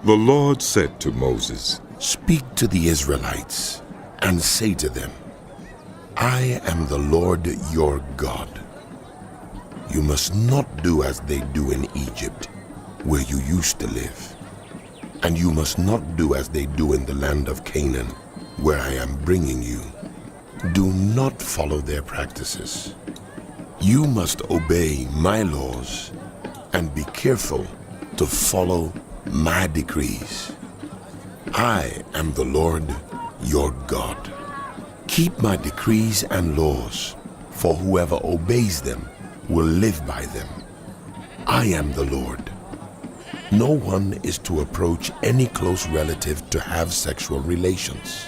The Lord said to Moses, "Speak to the Israelites and say to them, I am the Lord your God. You must not do as they do in Egypt, where you used to live. And you must not do as they do in the land of Canaan, where I am bringing you. Do not follow their practices. You must obey my laws and be careful to follow my decrees. I am the Lord your God. Keep my decrees and laws, for whoever obeys them will live by them. I am the Lord. No one is to approach any close relative to have sexual relations.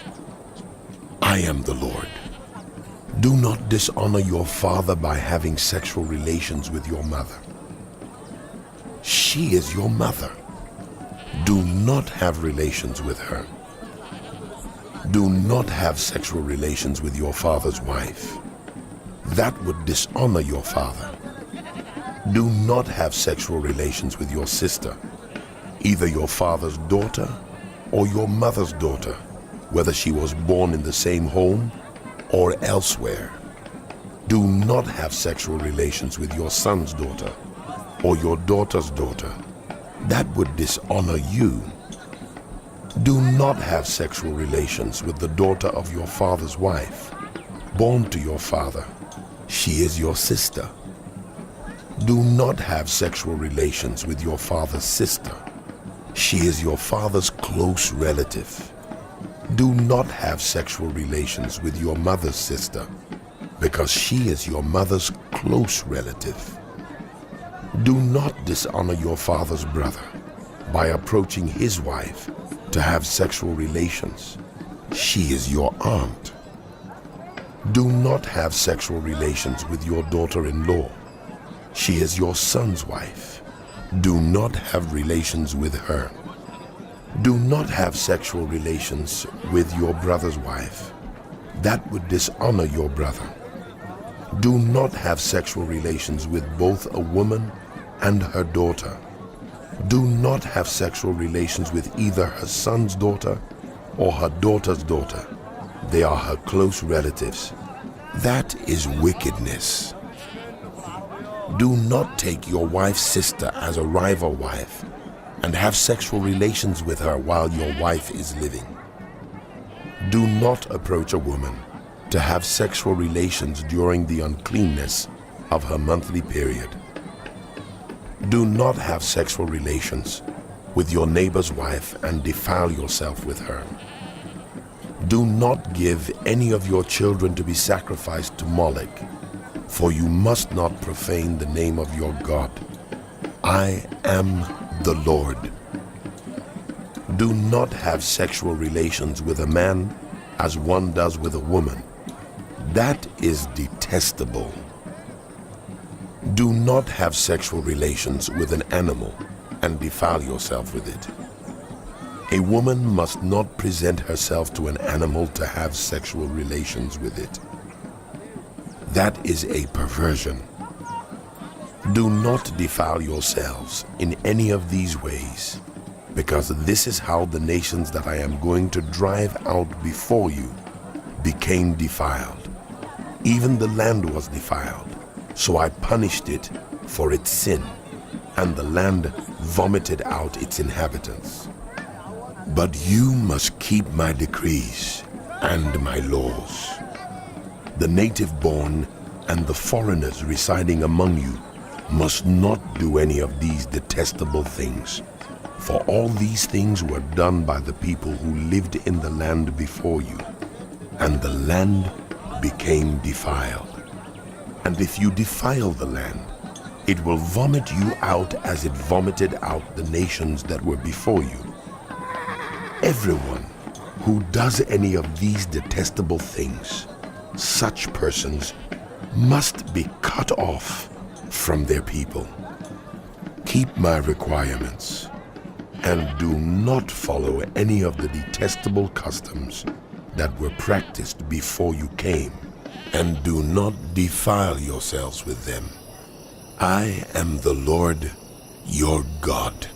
I am the Lord. Do not dishonor your father by having sexual relations with your mother. She is your mother. Do not have relations with her. Do not have sexual relations with your father's wife. That would dishonor your father. Do not have sexual relations with your sister, either your father's daughter or your mother's daughter, whether she was born in the same home or elsewhere. Do not have sexual relations with your son's daughter or your daughter's daughter. That would dishonor you. Do not have sexual relations with the daughter of your father's wife, born to your father. She is your sister. Do not have sexual relations with your father's sister. She is your father's close relative. Do not have sexual relations with your mother's sister, because she is your mother's close relative. Do not dishonor your father's brother by approaching his wife to have sexual relations. She is your aunt. Do not have sexual relations with your daughter-in-law. She is your son's wife. Do not have relations with her. Do not have sexual relations with your brother's wife. That would dishonor your brother. Do not have sexual relations with both a woman and her daughter. Do not have sexual relations with either her son's daughter or her daughter's daughter. They are her close relatives. That is wickedness. Do not take your wife's sister as a rival wife and have sexual relations with her while your wife is living. Do not approach a woman to have sexual relations during the uncleanness of her monthly period. Do not have sexual relations with your neighbor's wife and defile yourself with her. Do not give any of your children to be sacrificed to Moloch, for you must not profane the name of your God. I am the Lord. Do not have sexual relations with a man as one does with a woman. That is detestable. Do not have sexual relations with an animal and defile yourself with it. A woman must not present herself to an animal to have sexual relations with it. That is a perversion. Do not defile yourselves in any of these ways, because this is how the nations that I am going to drive out before you became defiled. Even the land was defiled, so I punished it for its sin, and the land vomited out its inhabitants. But you must keep my decrees and my laws. The native-born and the foreigners residing among you must not do any of these detestable things, for all these things were done by the people who lived in the land before you, and the land became defiled. And if you defile the land, it will vomit you out as it vomited out the nations that were before you. Everyone who does any of these detestable things, such persons must be cut off from their people. Keep my requirements and do not follow any of the detestable customs that were practiced before you came, and do not defile yourselves with them. I am the Lord your God.